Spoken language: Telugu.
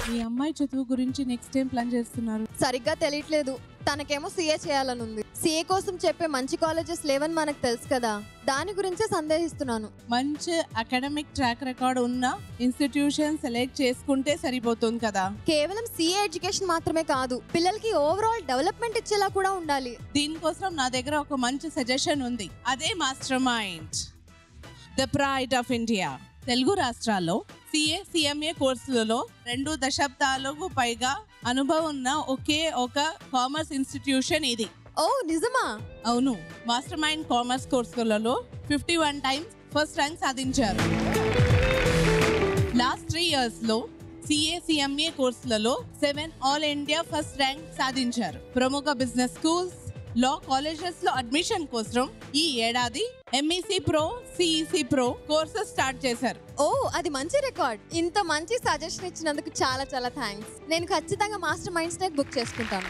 మీ అమ్మాయి చదువు గురించి నెక్స్ట్ టైం ప్లాన్ చేస్తున్నారు? సరిగ్గా తెలియట్లేదు. తనకేమో సీఏ చేయాలనుంది. సీఏ కోసం చెప్పే మంచి కాలేజెస్ లేవని మనకు తెలుసు కదా, దాని గురించే సందేహిస్తున్నాను. మంచి అకాడమిక్ ట్రాక్ రికార్డ్ ఉన్న ఇన్స్టిట్యూషన్ సెలెక్ట్ చేసుకుంటే సరిపోతుంది కదా. కేవలం సీఏ ఎడ్యుకేషన్ మాత్రమే కాదు, పిల్లలకి ఓవరాల్ డెవలప్మెంట్ ఇచ్చేలా కూడా ఉండాలి. దీనికోసం నా దగ్గర ఒక మంచి సజెషన్ ఉంది. అదే master mind, the pride of India. Telugu రాష్ట్రాల్లో సిఏ సిఎంఏ కోర్సులలో 2 దశాబ్దాలకు పైగా అనుభవం ఉన్న ఒకే ఒక కామర్స్ ఇన్స్టిట్యూషన్ ఇది. ఓ నిజమా? అవును. మాస్టర్ మైండ్ కామర్స్ కోర్సులలో 51 టైమ్స్ ఫస్ట్ ర్యాంక్ సాధించారు. లాస్ట్ 3 years లో సిఏ సిఎంఏ కోర్సులలో 7 ఆల్ ఇండియా ఫస్ట్ ర్యాంక్ సాధించారు. ప్రముఖ బిజినెస్ స్కూల్స్, లా కాలేజెస్ లో అడ్మిషన్ కోసం ఈ ఏడాది MEC pro, CEC pro courses start చేశారు. ఓ అది మంచి రికార్డ్. ఇంత మంచి సజెషన్ ఇచ్చినందుకు చాలా చాలా థ్యాంక్స్. నేను ఖచ్చితంగా మాస్టర్ మైండ్స్ బుక్ చేసుకుంటాను.